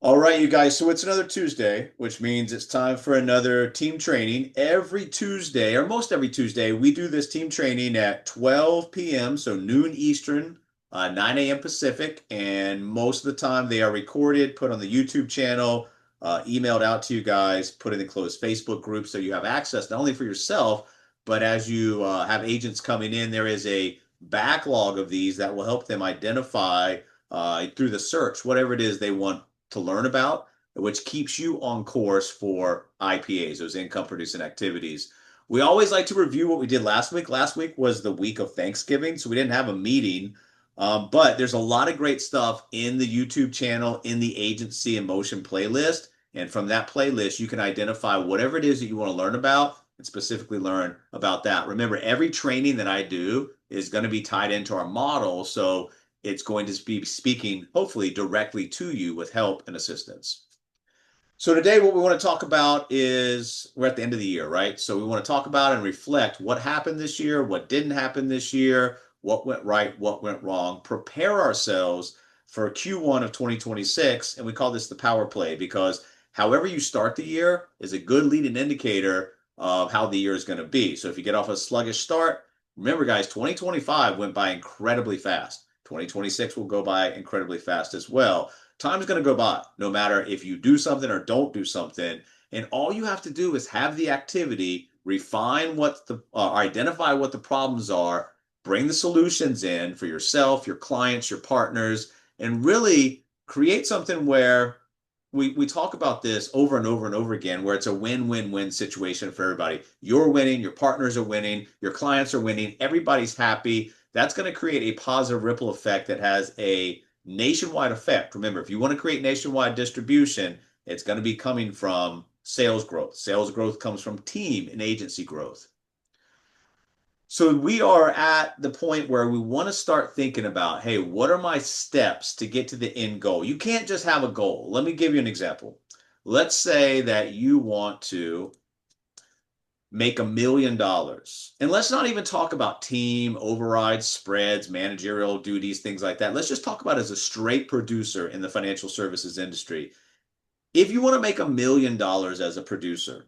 All right, you guys. So it's another Tuesday, which means it's time for another team training. Every Tuesday, or most every Tuesday, we do this team training at 12 p.m., so noon Eastern, 9 a.m. Pacific. And most of the time, they are recorded, put on the YouTube channel, emailed out to you guys, put in the closed Facebook group so you have access not only for yourself, but as you have agents coming in, there is a backlog of these that will help them identify through the search whatever it is they want to learn about, which keeps you on course for IPAs, those income producing activities. We always like to review what we did last week. Last week was the week of Thanksgiving, so we didn't have a meeting. But there's a lot of great stuff in the YouTube channel, in the agency and motion playlist. And from that playlist, you can identify whatever it is that you want to learn about and specifically learn about that. Remember, every training that I do is going to be tied into our model. So it's going to be speaking, hopefully, directly to you with help and assistance. So today, what we want to talk about is we're at the end of the year, right? So we want to talk about and reflect what happened this year, what didn't happen this year, what went right, what went wrong, prepare ourselves for Q1 of 2026. And we call this the power play because however you start the year is a good leading indicator of how the year is going to be. So if you get off a sluggish start, remember, guys, 2025 went by incredibly fast. 2026 will go by incredibly fast as well. Time's going to go by no matter if you do something or don't do something. And all you have to do is have the activity, refine what the, identify what the problems are, bring the solutions in for yourself, your clients, your partners, and really create something where we talk about this over and over and over again, where it's a win-win-win situation for everybody. You're winning, your partners are winning, your clients are winning, everybody's happy. That's going to create a positive ripple effect that has a nationwide effect. Remember, if you want to create nationwide distribution, it's going to be coming from sales growth. Sales growth comes from team and agency growth. So we are at the point where we want to start thinking about, hey, what are my steps to get to the end goal? You can't just have a goal. Let me give you an example. Let's say that you want to make $1 million. And let's not even talk about team, overrides, spreads, managerial duties, things like that. Let's just talk about as a straight producer in the financial services industry. If you want to make $1 million as a producer,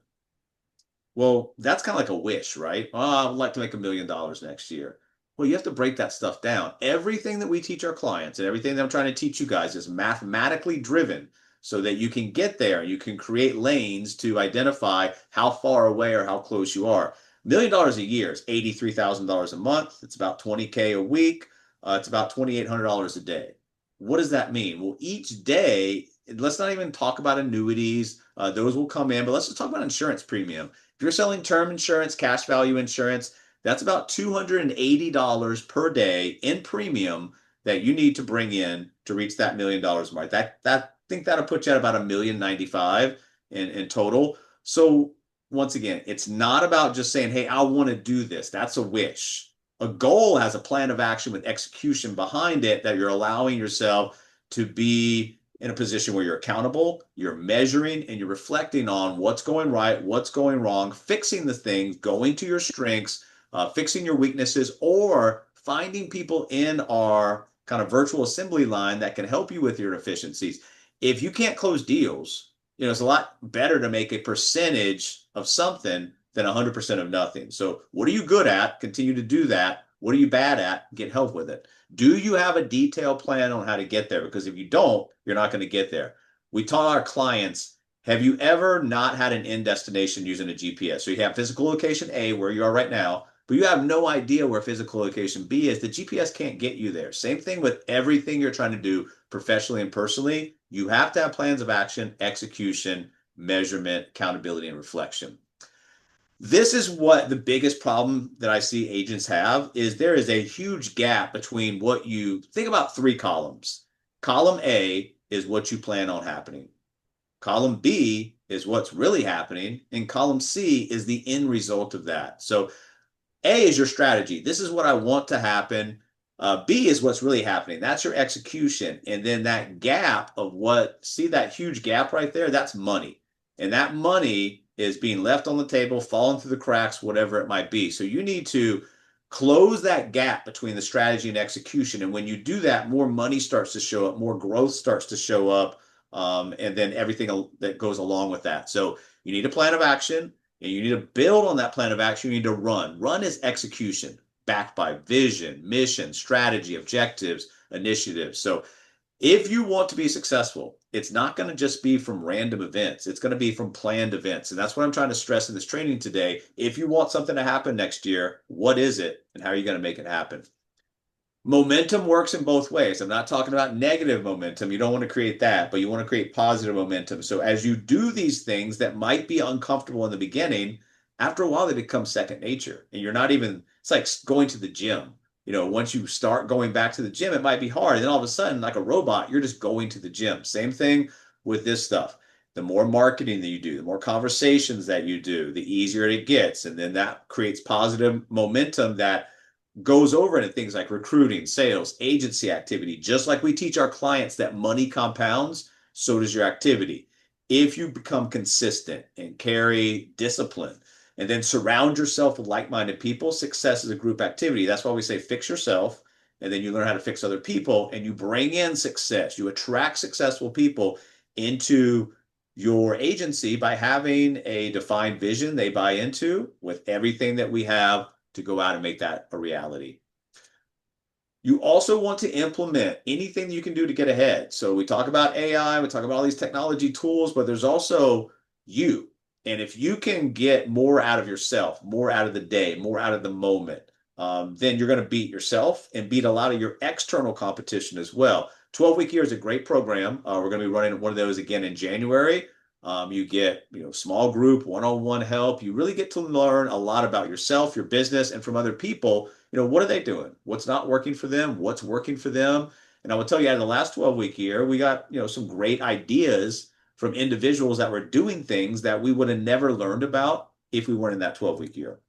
well, that's kind of like a wish, right? Oh, I would like to make $1 million next year. Well, you have to break that stuff down. Everything that we teach our clients and everything that I'm trying to teach you guys is mathematically driven so that you can get there. You can create lanes to identify how far away or how close you are. $1 million a year is $83,000 a month. It's about 20K a week. It's about $2,800 a day. What does that mean? Well, each day, let's not even talk about annuities. Those will come in, but let's just talk about insurance premium. If you're selling term insurance, cash value insurance, that's about $280 per day in premium that you need to bring in to reach that $1 million mark. I think that'll put you at about $1,095,000 in total. So once again, it's not about just saying, hey, I want to do this. That's a wish. A goal has a plan of action with execution behind it that you're allowing yourself to be in a position where you're accountable, you're measuring, and you're reflecting on what's going right, what's going wrong, fixing the things, going to your strengths, fixing your weaknesses, or finding people in our kind of virtual assembly line that can help you with your efficiencies. If you can't close deals, it's a lot better to make a percentage of something than 100% of nothing. So, what are you good at? Continue to do that. What are you bad at? Get help with it. Do you have a detailed plan on how to get there? Because if you don't, you're not going to get there. We tell our clients, have you ever not had an end destination using a GPS? So you have physical location A, where you are right now, but you have no idea where physical location B is. The GPS can't get you there. Same thing with everything you're trying to do professionally and personally. You have to have plans of action, execution, measurement, accountability, and reflection. This is what the biggest problem that I see agents have is there is a huge gap between what you think about three columns. Column A is what you plan on happening. Column B is what's really happening, and column C is the end result of that. So A is your strategy. This is what I want to happen. B is what's really happening. That's your execution. And then that gap of see that huge gap right there? That's money. And that money is being left on the table, falling through the cracks, whatever it might be. So you need to close that gap between the strategy and execution. And when you do that, more money starts to show up, more growth starts to show up, and then everything that goes along with that. So you need a plan of action, and you need to build on that plan of action. You need to run. Run is execution, backed by vision, mission, strategy, objectives, initiatives. So if you want to be successful, it's not going to just be from random events. It's going to be from planned events. And that's what I'm trying to stress in this training today. If you want something to happen next year, what is it and how are you going to make it happen? Momentum works in both ways. I'm not talking about negative momentum. You don't want to create that, but you want to create positive momentum. So as you do these things that might be uncomfortable in the beginning, after a while they become second nature. And you're not even, it's like going to the gym. Once you start going back to the gym, it might be hard. And then all of a sudden, like a robot, you're just going to the gym. Same thing with this stuff. The more marketing that you do, the more conversations that you do, the easier it gets. And then that creates positive momentum that goes over into things like recruiting, sales, agency activity. Just like we teach our clients that money compounds, so does your activity. If you become consistent and carry discipline and then surround yourself with like-minded people, success is a group activity. That's why we say fix yourself, and then you learn how to fix other people, and you bring in success. You attract successful people into your agency by having a defined vision they buy into with everything that we have to go out and make that a reality. You also want to implement anything you can do to get ahead. So we talk about AI, we talk about all these technology tools, but there's also you. And if you can get more out of yourself, more out of the day, more out of the moment, then you're going to beat yourself and beat a lot of your external competition as well. 12-week year is a great program. We're going to be running one of those again in January. You get, small group, one-on-one help. You really get to learn a lot about yourself, your business, and from other people. What are they doing? What's not working for them? What's working for them? And I will tell you, out of the last 12-week year, we got, some great ideas from individuals that were doing things that we would have never learned about if we weren't in that 12-week year.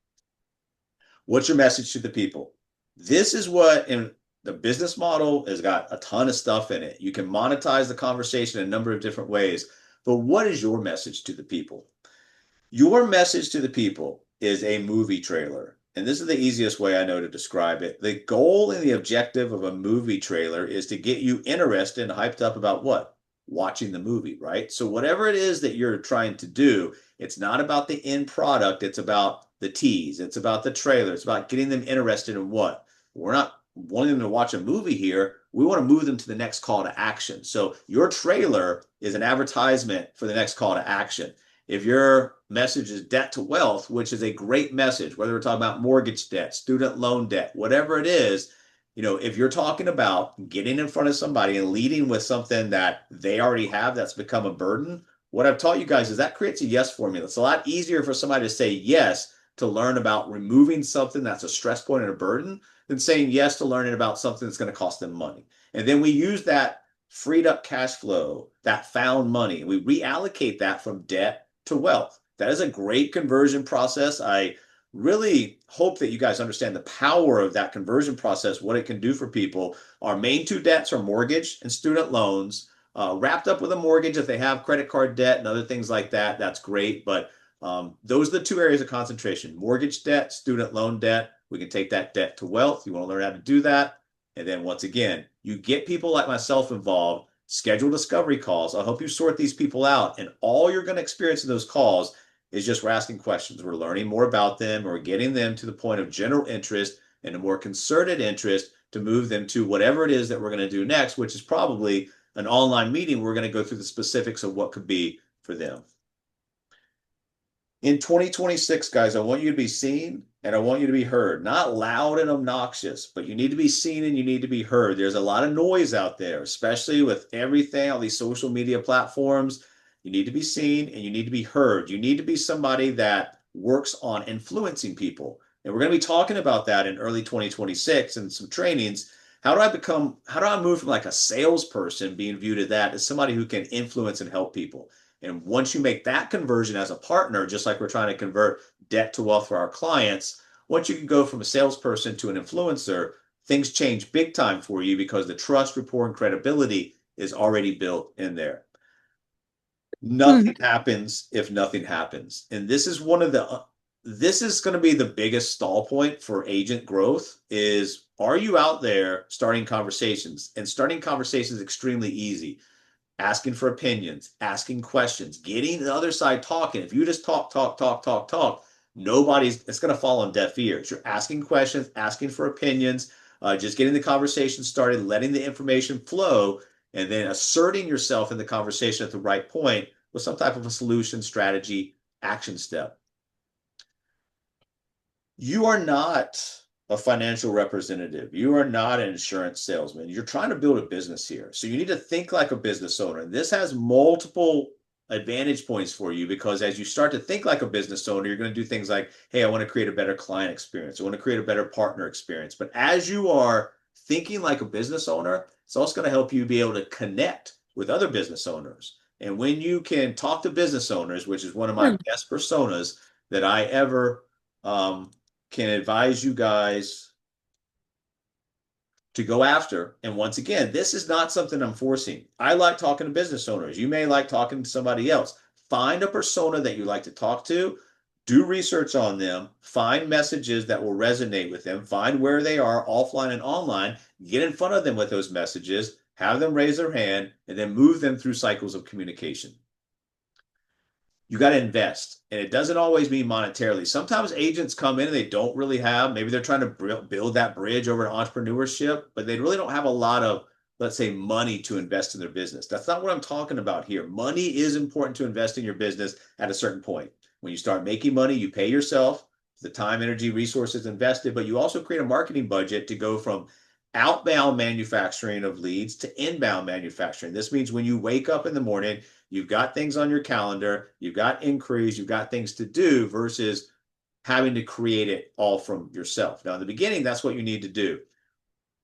What's your message to the people? This is what, in the business model has got a ton of stuff in it. You can monetize the conversation in a number of different ways. But what is your message to the people? Your message to the people is a movie trailer. And this is the easiest way I know to describe it. The goal and the objective of a movie trailer is to get you interested and hyped up about what? Watching the movie, right? So whatever it is that you're trying to do, it's not about the end product. It's about the tease. It's about the trailer. It's about getting them interested in what? We're not wanting them to watch a movie here. We want to move them to the next call to action. So your trailer is an advertisement for the next call to action. If your message is debt to wealth, which is a great message, whether we're talking about mortgage debt, student loan debt, whatever it is, if you're talking about getting in front of somebody and leading with something that they already have that's become a burden, what I've taught you guys is that creates a yes formula. It's a lot easier for somebody to say yes to learn about removing something that's a stress point and a burden than saying yes to learning about something that's going to cost them money. And then we use that freed up cash flow, that found money, and we reallocate that from debt to wealth. That is a great conversion process. I really hope that you guys understand the power of that conversion process, what it can do for people. Our main two debts are mortgage and student loans. Wrapped up with a mortgage, if they have credit card debt and other things like that, that's great. But those are the two areas of concentration: mortgage debt, student loan debt. We can take that debt to wealth. You want to learn how to do that. And then once again, you get people like myself involved, schedule discovery calls. I'll help you sort these people out. And all you're going to experience in those calls is just we're asking questions. We're learning more about them. We're getting them to the point of general interest and a more concerted interest to move them to whatever it is that we're going to do next, which is probably an online meeting. We're going to go through the specifics of what could be for them. In 2026, guys, I want you to be seen and I want you to be heard. Not loud and obnoxious, but you need to be seen and you need to be heard. There's a lot of noise out there, especially with everything, all these social media platforms. You need to be seen and you need to be heard. You need to be somebody that works on influencing people. And we're going to be talking about that in early 2026 and some trainings. How do I move from like a salesperson being viewed as that as somebody who can influence and help people? And once you make that conversion as a partner, just like we're trying to convert debt to wealth for our clients, once you can go from a salesperson to an influencer, things change big time for you because the trust, rapport, and credibility is already built in there. Nothing happens if nothing happens. And this is this is going to be the biggest stall point for agent growth are you out there starting conversations? And starting conversations is extremely easy. asking for opinions, asking questions, getting the other side talking. If you just talk, it's going to fall on deaf ears. You're asking questions, asking for opinions, just getting the conversation started, letting the information flow, and then asserting yourself in the conversation at the right point with some type of a solution, strategy, action step. You are not a financial representative. You are not an insurance salesman. You're trying to build a business here. So you need to think like a business owner. And this has multiple advantage points for you, because as you start to think like a business owner, you're going to do things like, hey, I want to create a better client experience. I want to create a better partner experience. But as you are thinking like a business owner, it's also going to help you be able to connect with other business owners. And when you can talk to business owners, which is one of my best personas that I ever can advise you guys to go after. And once again, this is not something I'm forcing. I like talking to business owners. You may like talking to somebody else. Find a persona that you like to talk to, do research on them, find messages that will resonate with them, find where they are offline and online, get in front of them with those messages, have them raise their hand, and then move them through cycles of communication. You got to invest. And it doesn't always mean monetarily. Sometimes agents come in and they don't really have, maybe they're trying to build that bridge over to entrepreneurship, but they really don't have a lot of, let's say, money to invest in their business. That's not what I'm talking about here. Money is important to invest in your business at a certain point. When you start making money, you pay yourself the time, energy, resources invested, but you also create a marketing budget to go from outbound manufacturing of leads to inbound manufacturing. This means when you wake up in the morning, you've got things on your calendar, you've got inquiries, you've got things to do versus having to create it all from yourself. Now, in the beginning, that's what you need to do.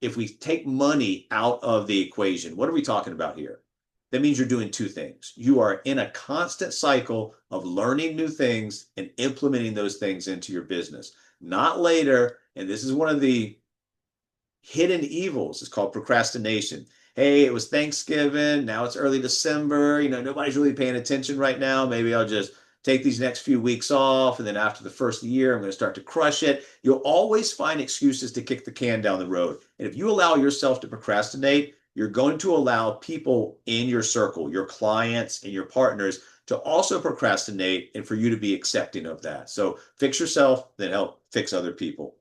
If we take money out of the equation, what are we talking about here? That means you're doing two things. You are in a constant cycle of learning new things and implementing those things into your business. Not later, and this is one of the hidden evils, it's called procrastination. Hey, it was Thanksgiving, now it's early December, nobody's really paying attention right now. Maybe I'll just take these next few weeks off, and then after the first year, I'm going to start to crush it. You'll always find excuses to kick the can down the road. And if you allow yourself to procrastinate, you're going to allow people in your circle, your clients and your partners, to also procrastinate and for you to be accepting of that. So fix yourself, then help fix other people.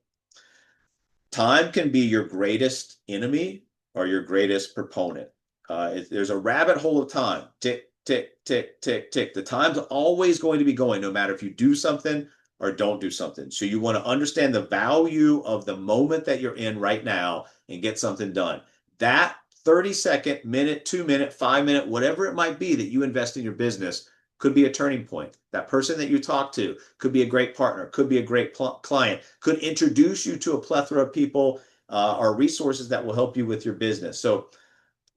Time can be your greatest enemy or your greatest proponent. There's a rabbit hole of time. Tick, tick, tick, tick, tick. The time's always going to be going, no matter if you do something or don't do something. So you want to understand the value of the moment that you're in right now and get something done. That 30-second, minute, 2-minute, 5-minute, whatever it might be that you invest in your business could be a turning point. That person that you talk to could be a great partner, could be a great client, could introduce you to a plethora of people or resources that will help you with your business. So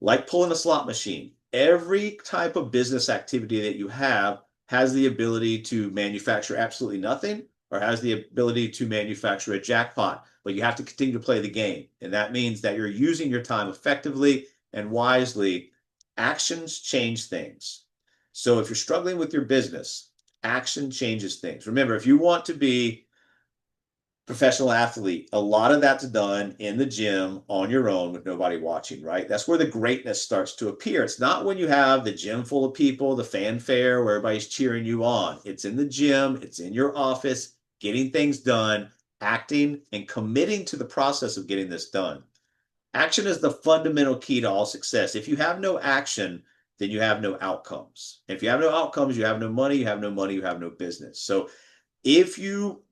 like pulling a slot machine, every type of business activity that you have has the ability to manufacture absolutely nothing or has the ability to manufacture a jackpot, but you have to continue to play the game. And that means that you're using your time effectively and wisely. Actions change things. So if you're struggling with your business, action changes things. Remember, if you want to be professional athlete, a lot of that's done in the gym on your own with nobody watching, right? That's where the greatness starts to appear. It's not when you have the gym full of people, the fanfare where everybody's cheering you on. It's in the gym, it's in your office, getting things done, acting and committing to the process of getting this done. Action is the fundamental key to all success. If you have no action, then you have no outcomes. If you have no outcomes, you have no money, you have no money, you have no business. So if you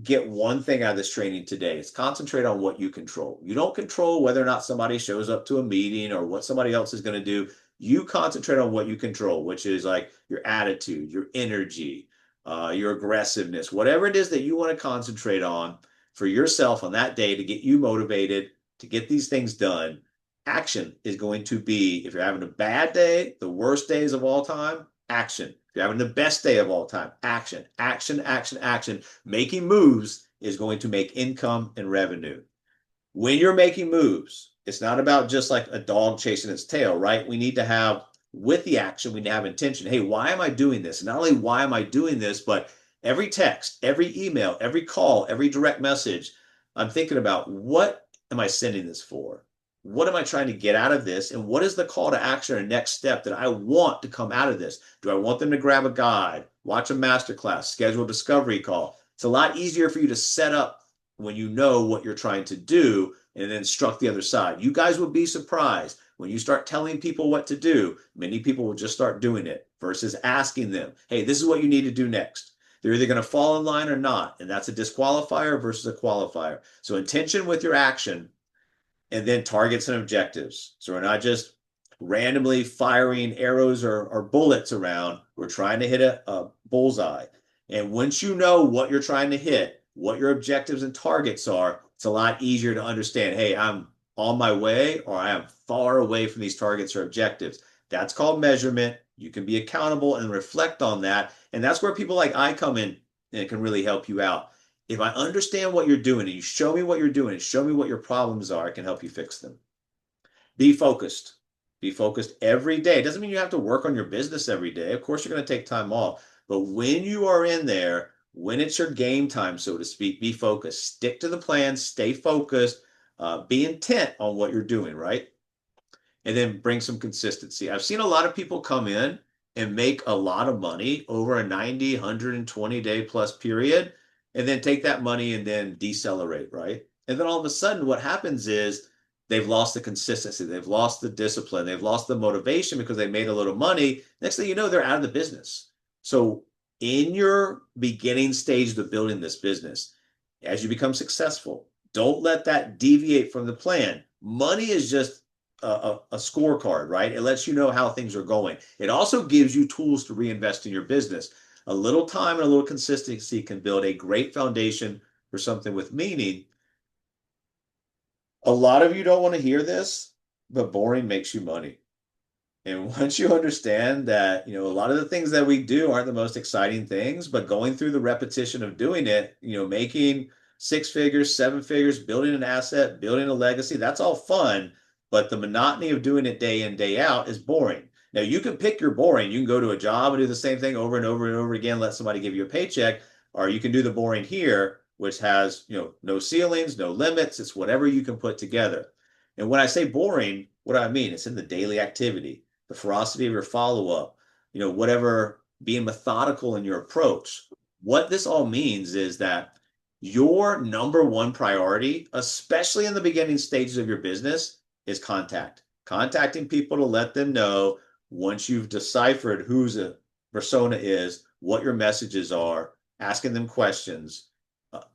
get one thing out of this training today, it's concentrate on what you control. You don't control whether or not somebody shows up to a meeting or what somebody else is going to do. You concentrate on what you control, which is like your attitude, your energy, your aggressiveness, whatever it is that you want to concentrate on for yourself on that day to get you motivated to get these things done. Action is going to be, if you're having a bad day, the worst days of all time, action. If you're having the best day of all time, action, action, action, action. Making moves is going to make income and revenue. When you're making moves, it's not about just like a dog chasing its tail, right? We need to have, with the action, we need to have intention. Hey, why am I doing this? And not only why am I doing this, but every text, every email, every call, every direct message, I'm thinking about what am I sending this for? what am I trying to get out of this? And what is the call to action or next step that I want to come out of this? Do I want them to grab a guide, watch a masterclass, schedule a discovery call? It's a lot easier for you to set up when you know what you're trying to do and then instruct the other side. You guys would be surprised when you start telling people what to do. Many people will just start doing it versus asking them, hey, this is what you need to do next. They're either going to fall in line or not. And that's a disqualifier versus a qualifier. So intention with your action and then targets and objectives. So we're not just randomly firing arrows or bullets around. We're trying to hit a bullseye. And once you know what you're trying to hit, what your objectives and targets are, it's a lot easier to understand, hey, I'm on my way or I am far away from these targets or objectives. That's called measurement. You can be accountable and reflect on that. And that's where people like I come in and can really help you out. If I understand what you're doing and you show me what you're doing and show me what your problems are, I can help you fix them. Be focused. Be focused every day. It doesn't mean you have to work on your business every day. Of course, you're going to take time off. But when you are in there, when it's your game time, so to speak, be focused. Stick to the plan, stay focused, be intent on what you're doing, right? And then bring some consistency. I've seen a lot of people come in and make a lot of money over a 90, 120 day plus period, and then take that money and then decelerate, right? And then all of a sudden, what happens is they've lost the consistency, they've lost the discipline, they've lost the motivation because they made a little money. Next thing you know, they're out of the business. So, in your beginning stage of building this business, as you become successful, don't let that deviate from the plan. Money is just a scorecard, right? It lets you know how things are going. It also gives you tools to reinvest in your business. A little time and a little consistency can build a great foundation for something with meaning. A lot of you don't want to hear this, but boring makes you money. And once you understand that, a lot of the things that we do aren't the most exciting things, but going through the repetition of doing it, making six figures, seven figures, building an asset, building a legacy, that's all fun. But the monotony of doing it day in, day out is boring. Now, you can pick your boring. You can go to a job and do the same thing over and over and over again, let somebody give you a paycheck, or you can do the boring here, which has, no ceilings, no limits. It's whatever you can put together. And when I say boring, what do I mean? It's in the daily activity, the ferocity of your follow-up, whatever, being methodical in your approach. What this all means is that your number one priority, especially in the beginning stages of your business, is contacting people to let them know once you've deciphered who's a persona is, what your messages are, asking them questions,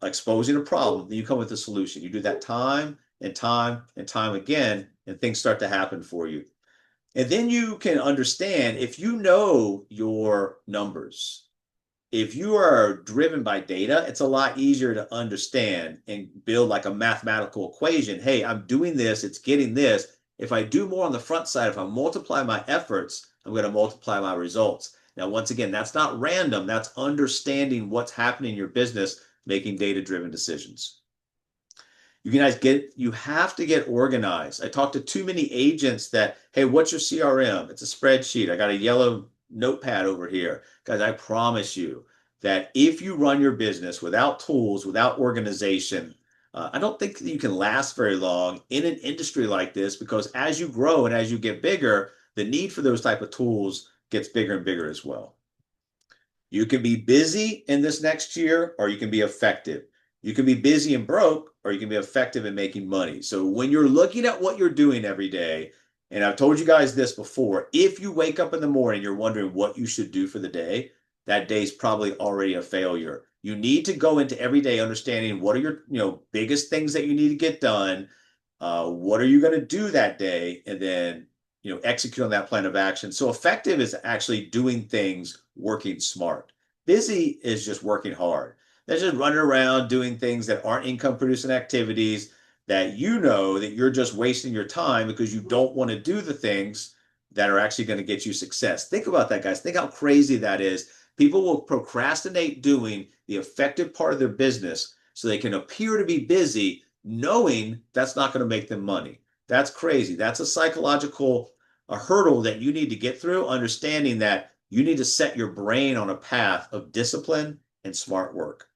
exposing a problem, then you come with a solution. You do that time and time and time again, and things start to happen for you. And then you can understand if you know your numbers, if you are driven by data, it's a lot easier to understand and build like a mathematical equation. Hey, I'm doing this, it's getting this. If I do more on the front side, if I multiply my efforts, I'm going to multiply my results. Now, once again, that's not random, that's understanding what's happening in your business, making data-driven decisions. You have to get organized. I talk to too many agents that, hey, what's your CRM? It's a spreadsheet. I got a yellow notepad over here. Guys, I promise you that if you run your business without tools, without organization, I don't think that you can last very long in an industry like this, because as you grow and as you get bigger, the need for those type of tools gets bigger and bigger as well. You can be busy in this next year, or you can be effective. You can be busy and broke, or you can be effective in making money. So when you're looking at what you're doing every day, and I've told you guys this before, if you wake up in the morning, you're wondering what you should do for the day, that day's probably already a failure. You need to go into every day understanding what are your, biggest things that you need to get done. What are you going to do that day? And then, execute on that plan of action. So effective is actually doing things, working smart. Busy is just working hard. That's just running around doing things that aren't income producing activities that that you're just wasting your time because you don't want to do the things that are actually going to get you success. Think about that, guys. Think how crazy that is. People will procrastinate doing the effective part of their business so they can appear to be busy, knowing that's not going to make them money. That's crazy. That's a psychological hurdle that you need to get through, understanding that you need to set your brain on a path of discipline and smart work.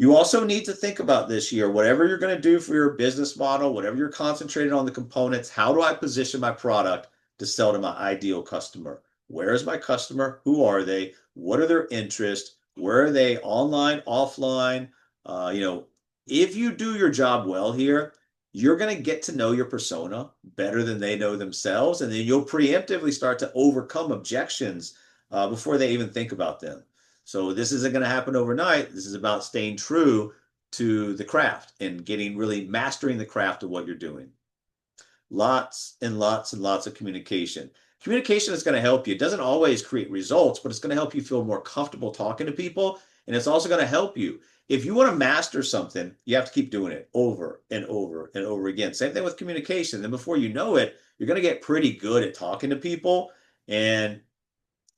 You also need to think about this year, whatever you're going to do for your business model, whatever you're concentrated on the components, how do I position my product to sell to my ideal customer? Where is my customer? Who are they? What are their interests? Where are they online, offline? You know, if you do your job well here, you're going to get to know your persona better than they know themselves. And then you'll preemptively start to overcome objections before they even think about them. So this isn't going to happen overnight. This is about staying true to the craft and getting really mastering the craft of what you're doing. Lots and lots and lots of communication. Communication is going to help you. It doesn't always create results, but it's going to help you feel more comfortable talking to people. And it's also going to help you. If you want to master something, you have to keep doing it over and over and over again. Same thing with communication. Then before you know it, you're going to get pretty good at talking to people. And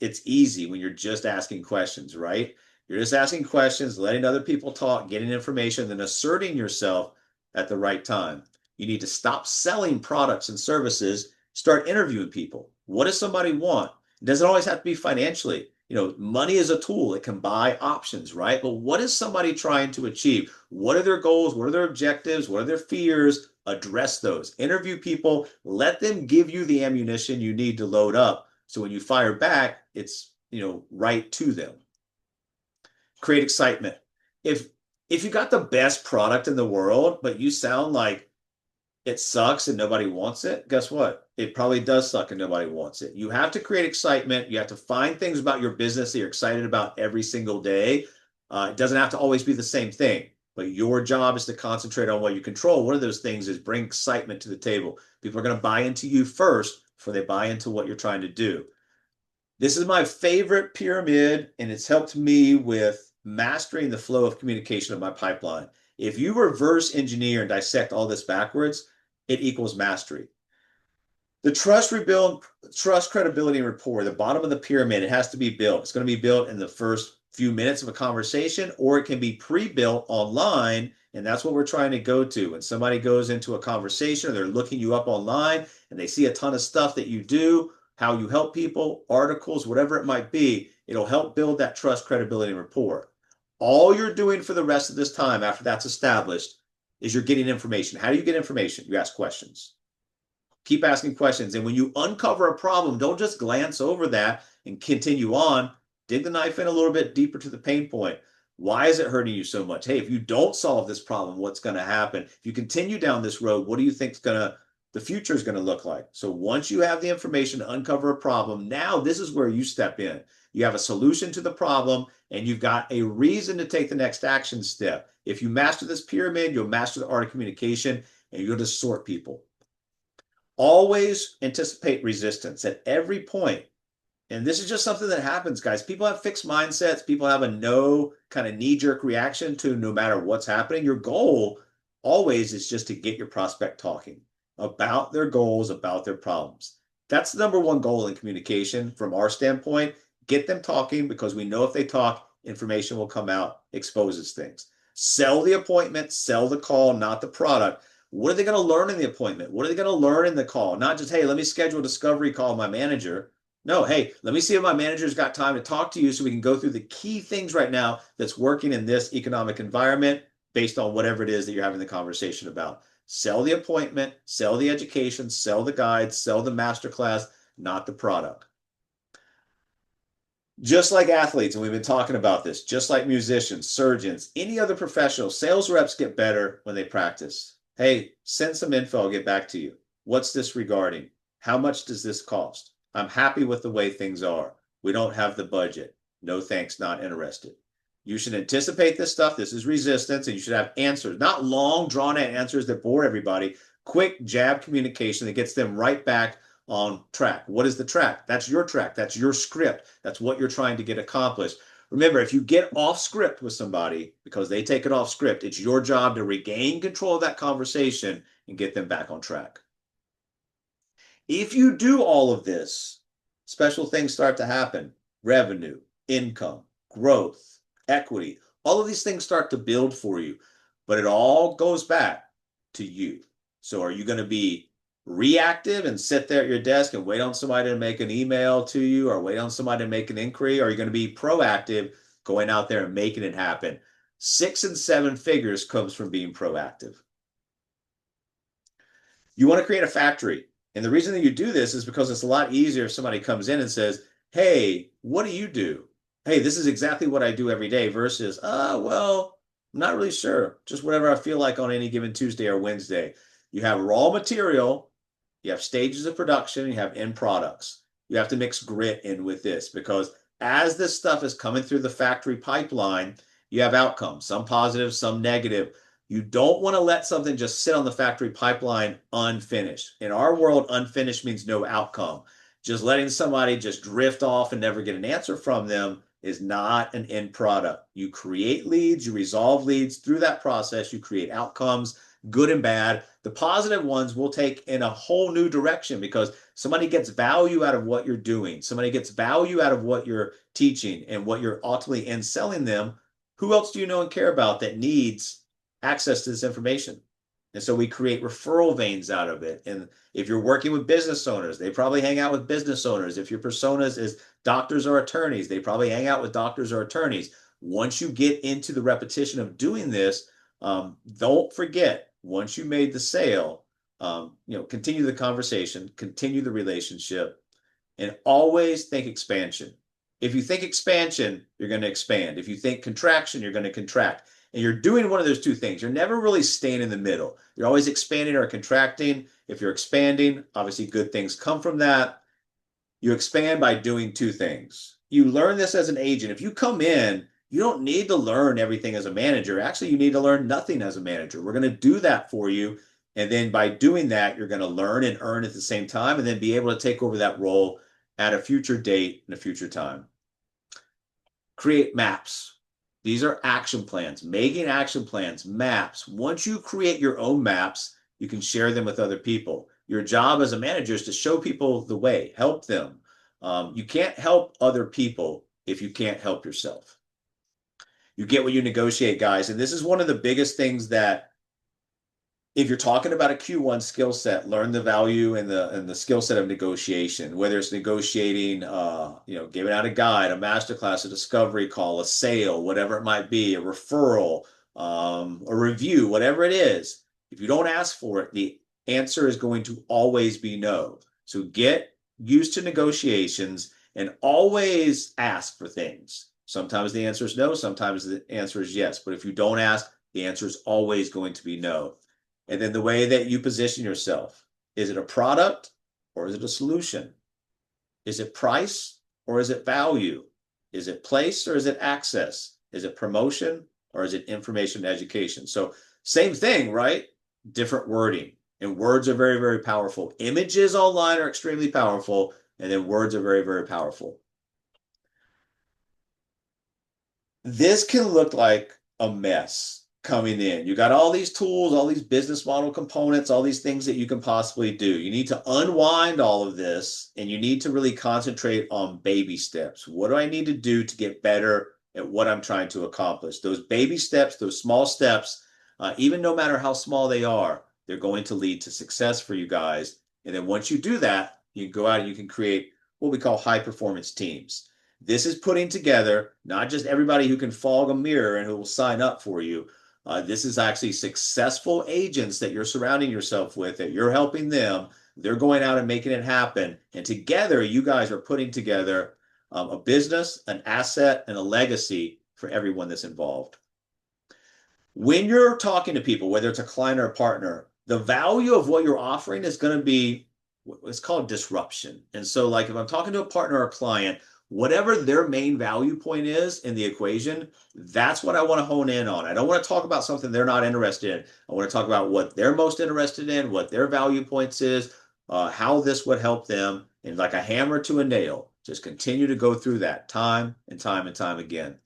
it's easy when you're just asking questions, right? You're just asking questions, letting other people talk, getting information, then asserting yourself at the right time. You need to stop selling products and services, start interviewing people. What does somebody want? It doesn't always have to be financially. You know, money is a tool. It can buy options, right? But what is somebody trying to achieve? What are their goals? What are their objectives? What are their fears? Address those. Interview people. Let them give you the ammunition you need to load up. So when you fire back, it's, right to them. Create excitement. If if you got the best product in the world, but you sound like it sucks and nobody wants it, guess what? It probably does suck and nobody wants it. You have to create excitement. You have to find things about your business that you're excited about every single day. It doesn't have to always be the same thing, but your job is to concentrate on what you control. One of those things is bring excitement to the table. People are going to buy into you first before they buy into what you're trying to do. This is my favorite pyramid, and it's helped me with mastering the flow of communication of my pipeline. If you reverse engineer and dissect all this backwards, it equals mastery. The trust rebuild, trust, credibility, and rapport, the bottom of the pyramid, it has to be built. It's going to be built in the first few minutes of a conversation, or it can be pre-built online. And that's what we're trying to go to. When somebody goes into a conversation or they're looking you up online and they see a ton of stuff that you do, how you help people, articles, whatever it might be, it'll help build that trust, credibility, and rapport. All you're doing for the rest of this time after that's established is you're getting information. How do you get information? You ask questions. Keep asking questions. And when you uncover a problem, don't just glance over that and continue on. Dig the knife in a little bit deeper to the pain point. Why is it hurting you so much? Hey, if you don't solve this problem, what's going to happen? If you continue down this road, what do you think the future is going to look like? So once you have the information to uncover a problem, now this is where you step in. You have a solution to the problem and you've got a reason to take the next action step. If you master this pyramid, you'll master the art of communication and you'll just sort people. Always anticipate resistance at every point. And this is just something that happens, guys. People have fixed mindsets. People have a no kind of knee-jerk reaction to no matter what's happening. Your goal always is just to get your prospect talking about their goals, about their problems. That's the number one goal in communication from our standpoint. Get them talking because we know if they talk, information will come out, exposes things. Sell the appointment, sell the call, not the product. What are they going to learn in the appointment? What are they going to learn in the call? Not just, hey, let me schedule a discovery call with my manager. No, hey, let me see if my manager's got time to talk to you so we can go through the key things right now that's working in this economic environment based on whatever it is that you're having the conversation about. Sell the appointment, sell the education, sell the guide, sell the masterclass, not the product. Just like athletes, and we've been talking about this, just like musicians, surgeons, any other professional, sales reps get better when they practice. Hey, send some info, I'll get back to you. What's this regarding? How much does this cost? I'm happy with the way things are. We don't have the budget. No thanks, not interested. You should anticipate this stuff. This is resistance, and you should have answers, not long, drawn out answers that bore everybody. Quick jab communication that gets them right back on track. What is the track? That's your track. That's your script. That's what you're trying to get accomplished. Remember, if you get off script with somebody because they take it off script, it's your job to regain control of that conversation and get them back on track. If you do all of this, special things start to happen. Revenue, income, growth, equity, all of these things start to build for you, but it all goes back to you. So are you going to be reactive and sit there at your desk and wait on somebody to make an email to you or wait on somebody to make an inquiry? Or are you going to be proactive, going out there and making it happen? 6 and 7 figures comes from being proactive. You want to create a factory. And the reason that you do this is because it's a lot easier if somebody comes in and says, hey, what do you do? Hey, this is exactly what I do every day versus, well, I'm not really sure. Just whatever I feel like on any given Tuesday or Wednesday. You have raw material, you have stages of production, you have end products. You have to mix grit in with this because as this stuff is coming through the factory pipeline, you have outcomes, some positive, some negative. You don't want to let something just sit on the factory pipeline unfinished. In our world, unfinished means no outcome. Just letting somebody just drift off and never get an answer from them is not an end product. You create leads, you resolve leads through that process, you create outcomes, good and bad. The positive ones will take in a whole new direction because somebody gets value out of what you're doing. Somebody gets value out of what you're teaching and what you're ultimately in selling them. Who else do you know and care about that needs access to this information? And so we create referral veins out of it. And if you're working with business owners, they probably hang out with business owners. If your personas is doctors or attorneys, they probably hang out with doctors or attorneys. Once you get into the repetition of doing this, don't forget, once you made the sale, continue the conversation, continue the relationship, and always think expansion. If you think expansion, you're going to expand. If you think contraction, you're going to contract. And you're doing one of those two things. You're never really staying in the middle. You're always expanding or contracting. If you're expanding, obviously good things come from that. You expand by doing two things. You learn this as an agent. If you come in, you don't need to learn everything as a manager. Actually, you need to learn nothing as a manager. We're going to do that for you. And then by doing that, you're going to learn and earn at the same time and then be able to take over that role at a future date and a future time. Create maps. These are action plans, making action plans, maps. Once you create your own maps, you can share them with other people. Your job as a manager is to show people the way, help them. You can't help other people if you can't help yourself. You get what you negotiate, guys. And this is one of the biggest things that if you're talking about a Q1 skill set, learn the value and the skill set of negotiation, whether it's negotiating, giving out a guide, a masterclass, a discovery call, a sale, whatever it might be, a referral, a review, whatever it is. If you don't ask for it, the answer is going to always be no. So get used to negotiations and always ask for things. Sometimes the answer is no, sometimes the answer is yes. But if you don't ask, the answer is always going to be no. And then the way that you position yourself, is it a product or is it a solution? Is it price or is it value? Is it place or is it access? Is it promotion or is it information and education? So same thing, right? Different wording. And words are very, very powerful. Images online are extremely powerful. And then words are very, very powerful. This can look like a mess coming in. You got all these tools, all these business model components, all these things that you can possibly do. You need to unwind all of this and you need to really concentrate on baby steps. What do I need to do to get better at what I'm trying to accomplish? Those baby steps, those small steps, even no matter how small they are, they're going to lead to success for you guys. And then once you do that, you can go out and you can create what we call high performance teams. This is putting together not just everybody who can fog a mirror and who will sign up for you. This is actually successful agents that you're surrounding yourself with, that you're helping them. They're going out and making it happen. And together, you guys are putting together a business, an asset, and a legacy for everyone that's involved. When you're talking to people, whether it's a client or a partner, the value of what you're offering is going to be what's called disruption. And so, like if I'm talking to a partner or a client, whatever their main value point is in the equation, that's what I want to hone in on. I don't want to talk about something they're not interested in. I want to talk about what they're most interested in, what their value points is, how this would help them, and like a hammer to a nail, just continue to go through that time and time and time again.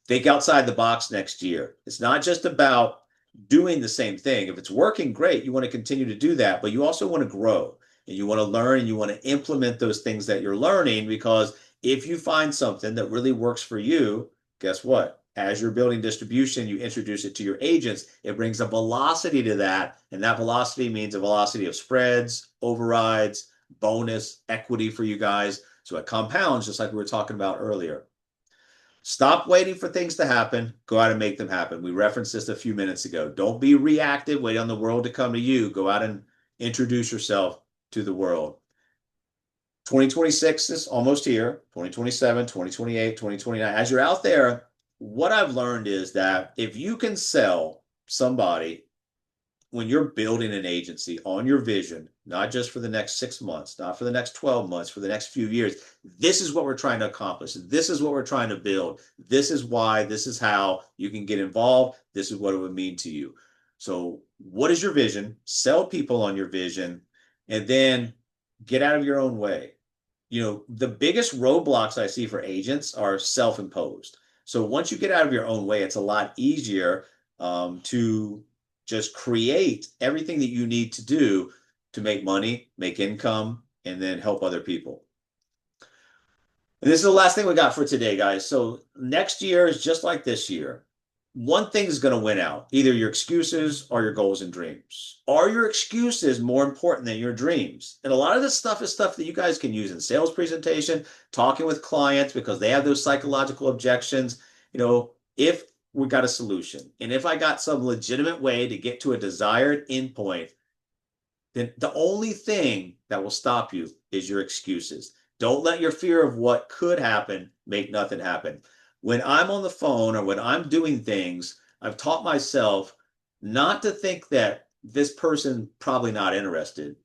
Think outside the box next year. It's not just about doing the same thing. If it's working, great. You want to continue to do that, but you also want to grow and you want to learn and you want to implement those things that you're learning because if you find something that really works for you, guess what? As you're building distribution, you introduce it to your agents. It brings a velocity to that. And that velocity means a velocity of spreads, overrides, bonus, equity for you guys. So it compounds just like we were talking about earlier. Stop waiting for things to happen. Go out and make them happen. We referenced this a few minutes ago. Don't be reactive, wait on the world to come to you. Go out and introduce yourself to the world. 2026 is almost here. 2027, 2028, 2029. As you're out there, what I've learned is that if you can sell somebody when you're building an agency on your vision, not just for the next 6 months, not for the next 12 months, for the next few years, this is what we're trying to accomplish. This is what we're trying to build. This is why, this is how you can get involved. This is what it would mean to you. So, what is your vision? Sell people on your vision, and then get out of your own way. The biggest roadblocks I see for agents are self-imposed. So once you get out of your own way, it's a lot easier to just create everything that you need to do to make money, make income, and then help other people. And this is the last thing we got for today, guys. So next year is just like this year. One thing is going to win out, either your excuses or your goals and dreams. Are your excuses more important than your dreams? And a lot of this stuff is stuff that you guys can use in sales presentation, talking with clients because they have those psychological objections. If we got a solution and if I got some legitimate way to get to a desired endpoint, then the only thing that will stop you is your excuses. Don't let your fear of what could happen make nothing happen. When I'm on the phone or when I'm doing things, I've taught myself not to think that this person probably not interested.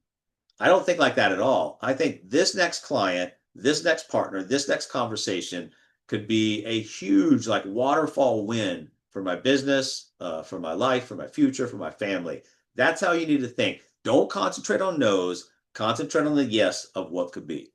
I don't think like that at all. I think this next client, this next partner, this next conversation could be a huge like waterfall win for my business, for my life, for my future, for my family. That's how you need to think. Don't concentrate on no's, concentrate on the yes of what could be.